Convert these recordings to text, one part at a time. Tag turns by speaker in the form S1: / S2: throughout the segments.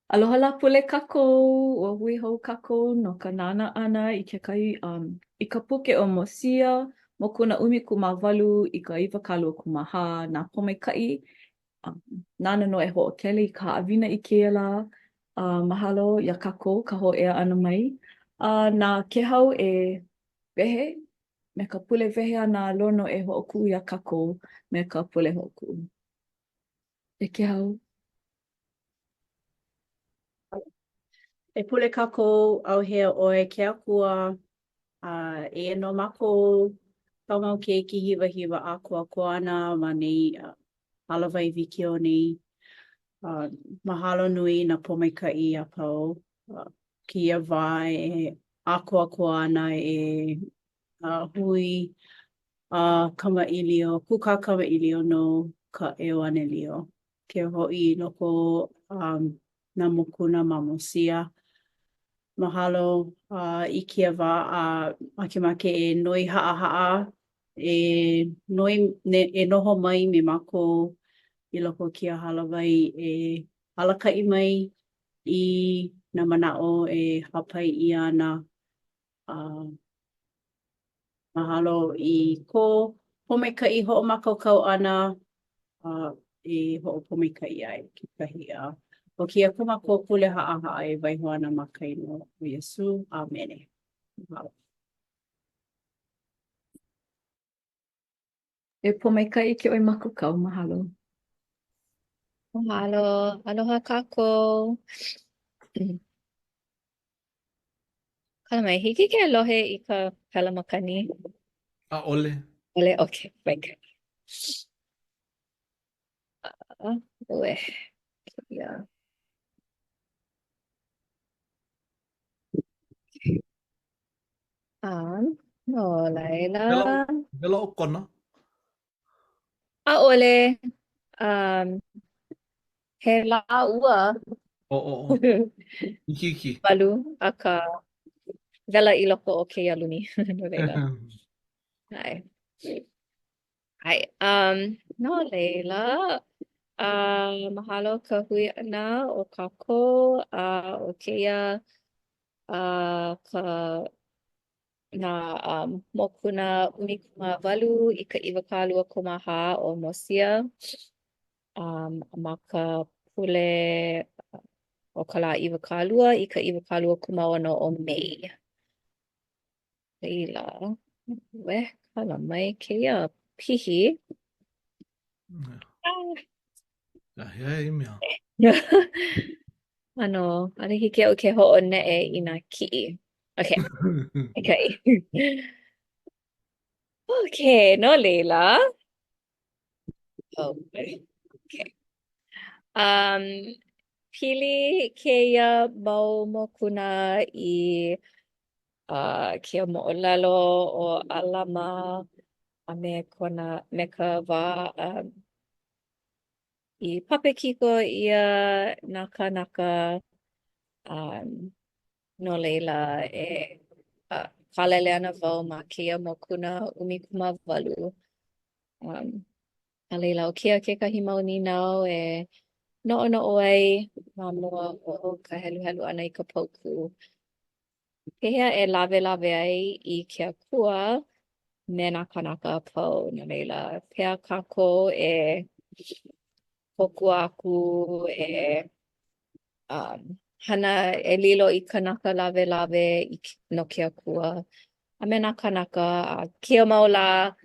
S1: Aloha la pule kākou, ua hui hou kākou no ka nāna ʻana i kekahi i ka puke o Mosia, mokuna ʻumikūmāwalu i ka iwakaluakūmāhā nā pomaikaʻi. Um, Nāna no e hoʻokele i ka haʻawina i kēia la. Mahalo ia kākou ka hōʻea ʻana mai. Nā ke hau e wehe, me ka pule wehe ana lono e hoʻokuʻu ia kākou me ka pule hoʻokuʻu. E ke hau.
S2: E pule kākou au hea ʻoe ke akua e no mākou kau mau keiki hiwa hiwa a kua ana ma nei alawai wikio nei. Mahalo nui na pomaikaʻi a pau. Kia wā e a kua ana e hui kamaʻilio, kuka kamaʻilio no ka ʻeoanelio. Ke hoʻi loko na mokuna ma Mosia. Mahalo i kia wā a makemake e noi haʻahaʻa e noho mai me mākou i loko o kia halawai e alakaʻi mai i nā manaʻo e hapai ʻia ana mahalo i ko pomaikaʻi hoʻomākaukau ʻana e hoʻopomaikaʻi ai kekahi o kia kumako pule haʻahaʻa e waiho ana ma ka ino o Iesu. Amene. Mahalo.
S1: E pomaikaʻi ke ʻoe makukau, mahalo.
S3: Mahalo, aloha kākou. Kala mai, hiki ke alohe i ka pela makani?
S4: Ole.
S3: Ole, okay, wait. Ue, yeah. No laila.
S4: Vela o kona.
S3: Ole, he la ua.
S4: O. Iki.
S3: Walu, a ka vela I loko o keia luni. No laila. Hai. Hai, no laila. Mahalo ka hui ana o kākou, o keia ka na mokuna ʻumikūmāwalu I ka ʻiwakāluakūmāhā o Mosia. Ma ka pule o ka lā ʻiwakalua I ka ʻiwakāluakūmāono o Mei. Leila, we kala mai keia pihi.
S4: Hea I mea.
S3: Ano, ana hiki au ke hoʻoneʻe I nā kiʻi. Okay. Okay. Okay, no leila. Oh, okay. Pili keia mau mokuna I kia moʻolelo o Alama a me kona me ka wā I papekiko ia naka no leila e kalele ana wau ma keia mokuna ʻumikūmāwalu. A leila o kia kekahi mau ninau e noʻonoʻo ai ma mua o ka heluhelu ʻana I ka pauku. Pehea e lawe ai I ke akua me nā kanaka pau no leila. Pehea kākou e hoku aku e hana e lilo I kanaka lawe no ke akua. A me nā kanaka kia mau la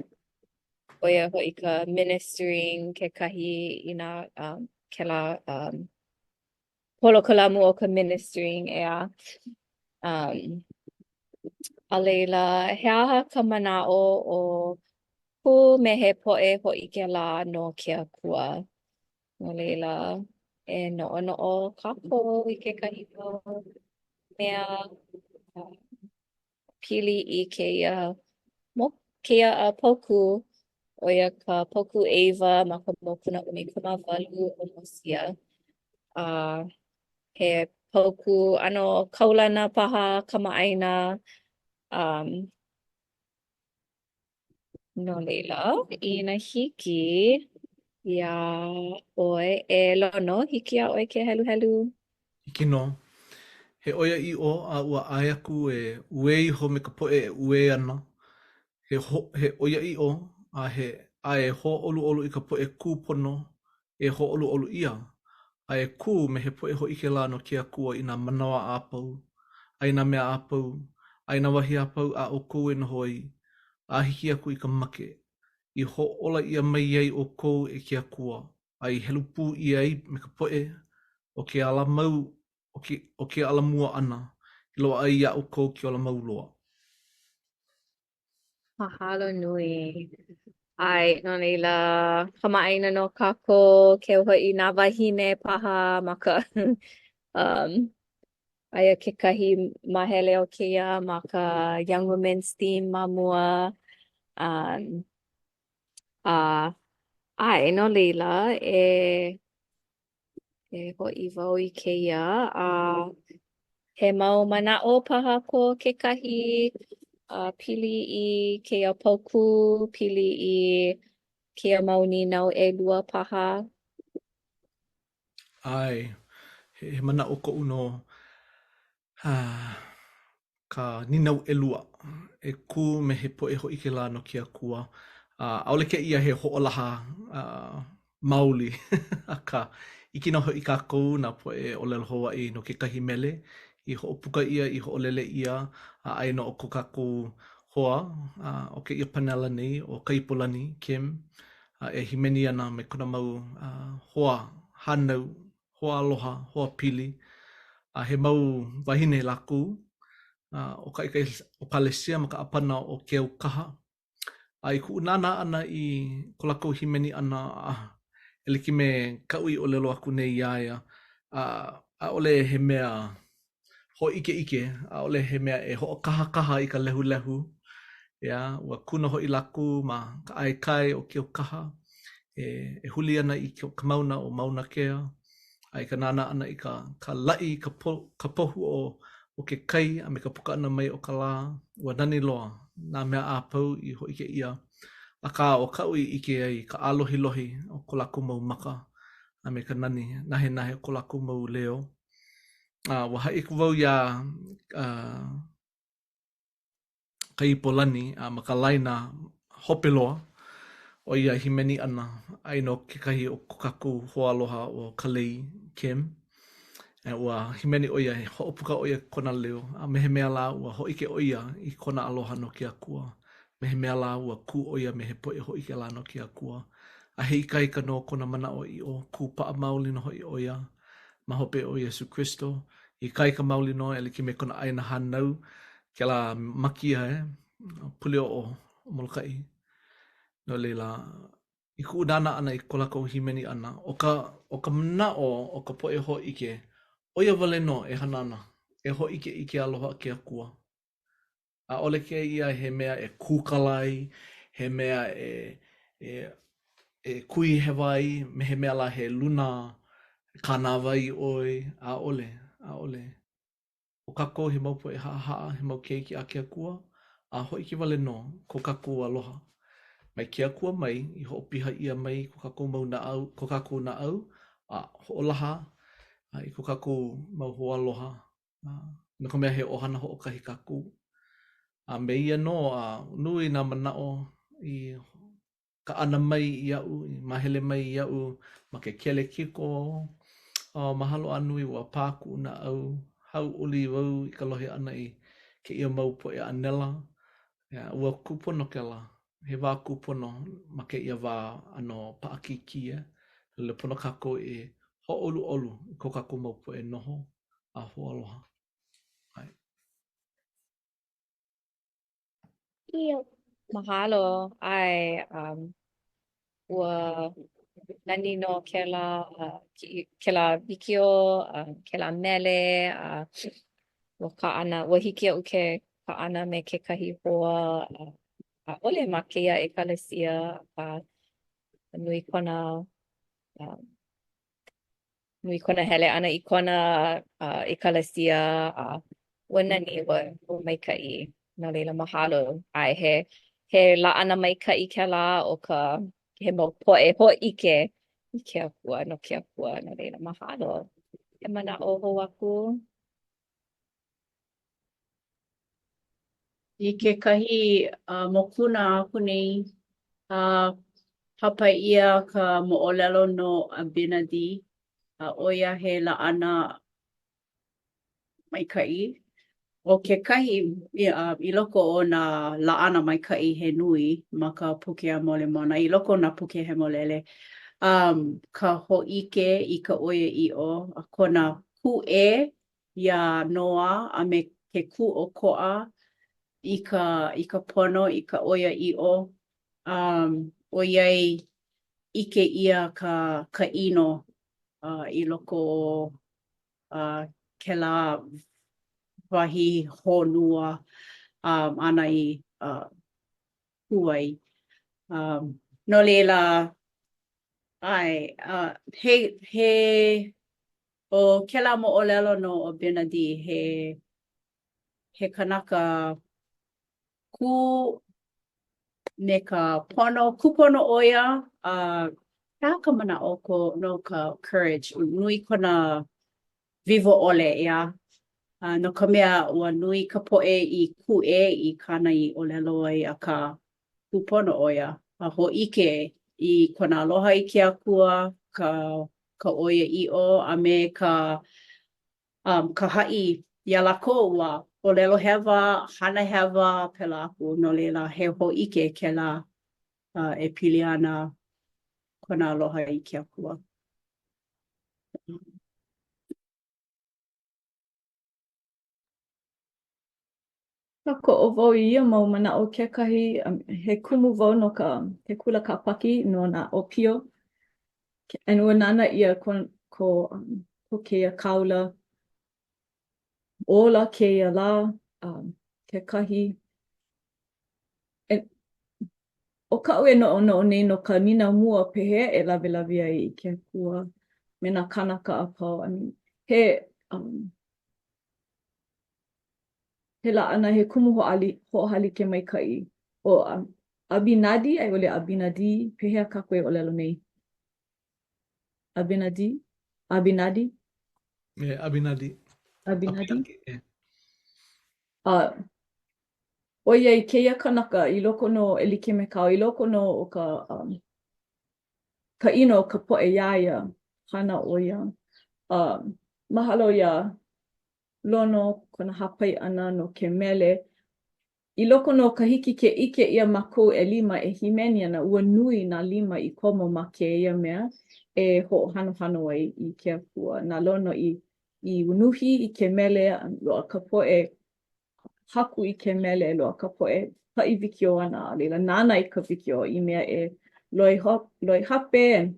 S3: o ia hoʻi ka ministering kekahi I nā kela polokalamu o ka ministering ea. A leila he aha ka manaʻo o ku me he poʻe hoʻi ke lā no ke akua. No leila e noʻonoʻo kākou I kekahi mau mea pili I keia poku o ia ka poku Ava ma ka mokuna ʻumikūmāwalu o Mosia. He poku ano kaulana paha kamaʻaina no leila I na hiki ia ʻoe e lono hiki a ʻoe ke heluhelu.
S4: Hiki no, he oia I o a ua ai aku e ue iho me ka poe e ue ana. He oia I o a e ho olu olu I ka poe kūpono e ho olu olu ia. A e kū me he poe ho ike la no ke akua I nā manawa a pau, ai nā mea a pau, ai nā wahi a pau a o kou e noho ai. A hiki aku I ka make. I ho ola ia mai ai o kou e ke akua. Ai helu pū I ai me ka poe o ke ala mau, o ke ala mua ana. I loa ai ia o kou ke ola mau loa.
S3: Mahalo nui. Ai, no leila, kamaina no kako, ke hoi nā wahine paha ma ka aia kekahi mahele o keia ma ka Young Women's Team ma mua. Ai, no leila, hoi wau I keia. He mau mana'o paha ko kekahi pili I keia pauku, pili I keia mau ninau e lua paha.
S4: Ai, he mana o ko uno ka ninau e lua. E kū me he poe ho ike la no ke akua. Aole ke ia he hoʻolaha mauli. Aka ikino ho I kākou na poe o lelo Hawaii no ke kahi mele. I hoʻopuka ia, I hoʻolele ia. Ai no o ko kākou hoa. O ke ia panela nei o Kaipolani, Kim. E himeni ana me kona mau hoa hanau, hoa aloha, hoa pili. He mau wahine laku. O ka lesia ma ka apana o ke au kaha. Ai ku nana ana I ko lako himeni ana e liki me kaui o lelo aku nei iaia. A ole he mea ho ike ike, a ole he mea e ho kaha kaha I ka lehu lehu. Ia, ua kuna ho I laku ma ka ai kai o ke au kaha. E huli ana I ka mauna o mauna kea. Ai ka nana ana I ka lai, ka pohu o ke kai a me ka puka ana mai o ka la. Ua nani loa, nā mea a pau I ho ike ia. A ka o kau I ike ai ka alohi lohi o ko laku mau maka. A me ka nani, nahe nahe o ko laku mau leo. Ua haiku wau ia ka Ipolani a ma ka laina hopeloa. O ia himeni ana, ai no ke kahi o kaku hoa aloha o Kalei, Kim. E ua himeni o ia, hoʻopuka o ia kona leo. A mehe mea la ua hoʻike o ia I kona aloha no ke akua. Mehe mea la ua kū o ia me he poe hoʻike la no ke akua. A he ikaika no kona mana o I o kū paa mauli no hoi o ia. Ma hope o Iesu Kristo. I kaika mauli no e liki me kona aina hanau. Ke la makia puli o Molokai. No leila, I ku nana ana I ko lako himeni ana. O ka manao o ka poe ho ike, o ia wale no e hanana. E ho ike ike aloha ke akua. A ole ke ia he mea e kūkalai, he mea e kui he wai, me he mea la he luna, kānāwai oi, a ole. O kako he mau poe haa, he mau keiki a ke akua, a ho ike wale no, ko kako aloha. Mai ke akua mai, I hoʻopiha ia mai ko kākou mau na au, ko kākou na au, a hoʻolaha, I ko kākou mau hoa aloha. Me ko mea he ohana hoʻokahi kākou. A me ia no, nui nā manao I ka ana mai I iau, I mahele mai I iau, ma ke kele kiko, mahalo anui ua pāku na au, hau uli wau I ka lohe ana I ke ia mau poe anela, ua kupono ke la. He wā kupono ma ke ia wā ano paakikia. Le pono kako e ho olu olu ko kako mau poe noho a ho aloha. Ai.
S3: Mahalo, ai, ua nani no ke la wikio, ke la mele, ua ka ana, ua hiki au ke ka ana me ke kahi hoa, a ole ma keia e kalesia, nui kona hele ana I kona e kalesia, ua nani ua maikai, no leila mahalo, ai he la ana maikai ke la o he mau poe ho ike I ke akua, no ke akua, no leila mahalo. e mana'o hou aku.
S2: I kekahi mokuna aku nei hapaia ka mo'olelo no Abinadi oia he la'ana maika'i. O kekahi i loko o nā la'ana maika'i he nui ma ka puke a mole mana. I loko o nā puke he molele. Ka ho'ike i ka oia i'o a kona ku'e ia noa a me ke ku o ko'a i ka pono i ka oia i'o. Oiai ike ia ka ino i loko o kēlā wahi honua ana i Huai. No leila, he o kēlā mo'olelo no Abinadi he kanaka ku me ka pono, kupono oia, ka mana'o no ka courage, nui kona vivo ole ia. No ka mea ua nui ka po'e i ku'e i kana i olelo ai a ka kupono oia. A ho'ike i kona aloha i ke akua, ka oia i'o a me ka ha'i ia lako ua olelo hewa, hana hewa pela aku no leila he ho'ike kēlā e pili ana kona aloha i ke akua.
S1: Ka ko'o wau i ia mau mana'o kekahi he kumu wau no ke kula kapaki no nā opio. And ua nana ia ko keia kaula. Ola keia la kekahi. O ka ue no nei no ka nina mua pehea e lawe ai i ke kua me nā kanaka a pau. He la'ana he kumu ho'ahali ke maika'i o Abinadi, ai ole Abinadi, pehea ka koe o lelo nei. Abinadi? Abinadi?
S4: Abinadi.
S1: Abinadi?
S4: E.
S1: Oiai keia kanaka i loko no e like me kau, i loko no o ka ino ka po'e iaia hana oia. Mahalo ia lono kona hapai ana no ke mele. I loko no ka hiki ke ike ia mākou e lima e himeni ana ua nui nā lima i komo ma ke ia mea e ho'ohanohano ai i ke akua. Nā lono i unuhi i ke mele loa ka po'e haku i ke mele loa ka po'e pa'i wikio ana a leila nana i ka wikio i mea e loi hape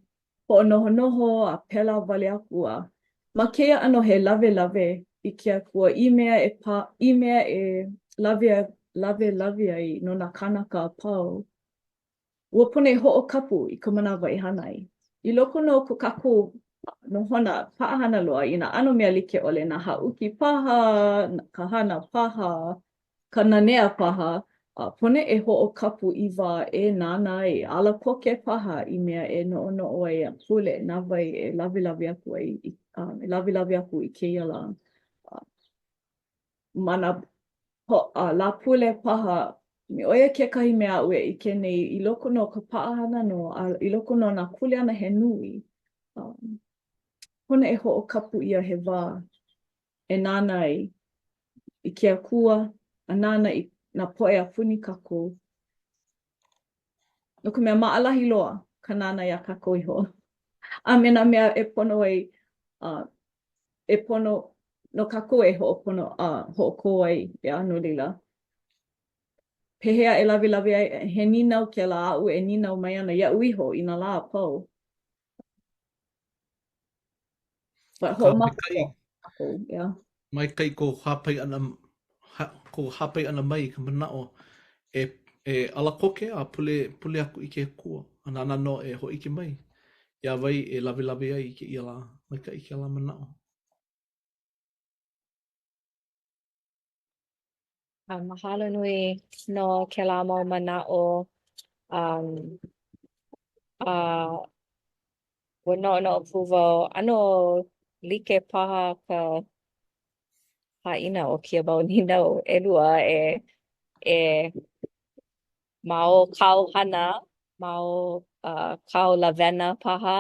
S1: ho'onohonoho a pela wale aku a ma keia ano he lawe i ke akua i mea e lawe ai no nā kanaka a pau. Ua pone ho'okapu i ka manawa e hana ai. I loko no ko kākou nohona pa'ahana loa i nā ano mea like ole nā hauki paha, ka hana paha, ka nanea paha, pone e ho'okapu i wā e nāna e ala koke paha i mea e no'ono'o ai a pule nā wai e lawe aku i keia la. Mana la pule paha me oia kekahi mea ue i ke nei i loko no ka pa'ahana no i loko no nā pule ana he nui. Pone e ho'okapu ia he wā e nāna ai i ke akua, a nāna i nā po'e a puni kākou. No ka mea maalahi loa ka nāna i a kākou iho. A me nā mea e pono ai, e pono, no kākou e ho'oko ai e anu lila. Pehea e lawe ai, he ninau ke la a'u e ninau mai ana ia uiho i nā la a pau. But ho'omaka kākou, yeah.
S4: Mai kai ko hapai ana mai ka mana'o e ala koke a pule aku i ke kua. Ana ana no e ho ike mai. Ia wai e lawe ai i ke ia la. Mai kai ke la mana'o.
S3: Mahalo nui no ke la mau mana'o ua no pu wau ano like paha ka haina o kia maunina o ʻelua e mao kau hana, mao kau lavena paha,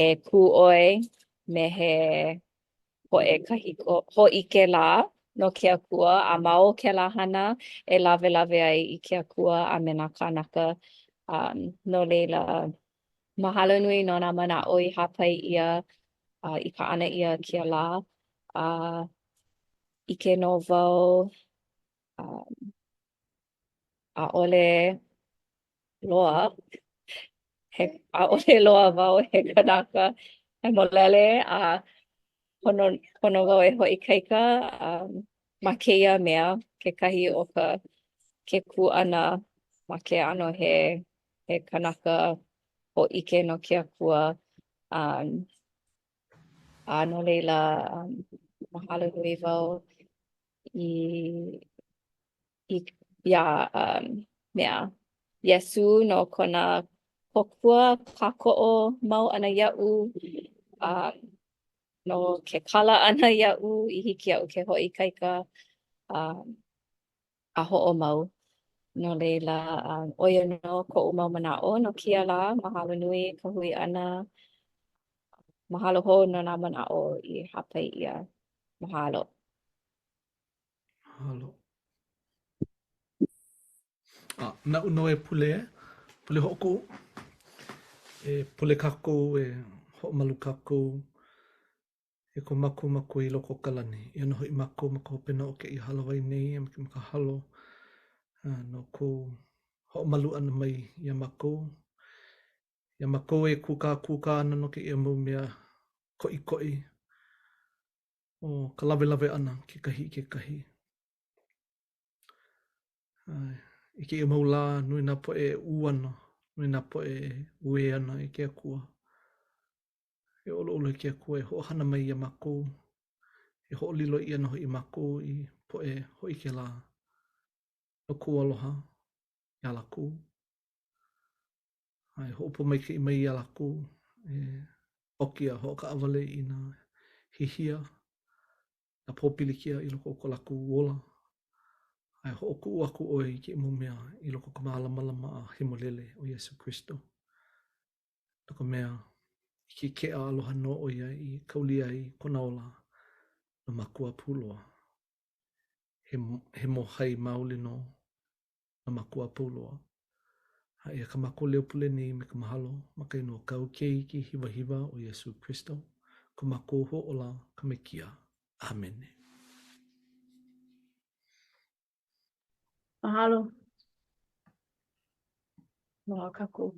S3: e kūʻoi me he hoʻike lā no ke akua, a mao ke lā hana e lawe ai i ke akua a me nā kānaka. No leila, mahalo nui no nā manaʻo i hapai ia i ka ʻana ia kia lā. Ike no wau ʻaʻole loa, ʻaʻole loa wau he kanaka he molele a pono wau e hoʻikaika ma kēia mea kekahi o ke kūʻana ma ke ano he kanaka hoʻike no ke akua a no leila mahalo nui wau i ia mea Iesu no kona kokua kākoʻo mau ana iaʻu no ke kala ana iaʻu i hiki aʻu ke hoʻikaika a hoʻomau. No leila ʻoia no koʻu mau manaʻo no kia lā, mahalo nui ka hui ʻana. Mahalo hou no nā manaʻo i hapai ia. Mahalo.
S4: Mahalo. Naʻu no e pule hoʻoku. E pule kākou, e hoʻomalu kākou. E ko maku i loko kalani. Ia no hoi maku ma ka hopena o ke i halawai nei e ma ka halo. No ko hoʻomalu ana mai ia maku. Ia maku e kuka ana no ke ia mau mea koʻi. O ka lawe ana ke kahi. I ke ia mau lā nui nā poe e ū ana. Nui nā poe e ue ana i ke akua. E olo i ke akua e hoʻohana mai ia maku. E hoʻolilo ia no i maku i poe hoi ke lā. No ku aloha ia laku. Ai hoʻopo mai ke i mai ia laku. E okia hoʻoka awale i nā hihia. Na pōpilikia i loko o ko laku ola. Ai hoʻoku aku oi ki mau mea i loko ka mālama a himolele o Iesu Kristo. No ka mea ki ke aloha no o ia i kaulia i kona ola no makua puloa. He mohai maoli no na makua puloa. Haia ka mako leo pule ni me ka mahalo ma ka inoa kau kei ki hiwa o Iesu Kristo. Ko mako ho ola ka me kia. Amen.
S2: Mahalo.
S3: No kākou.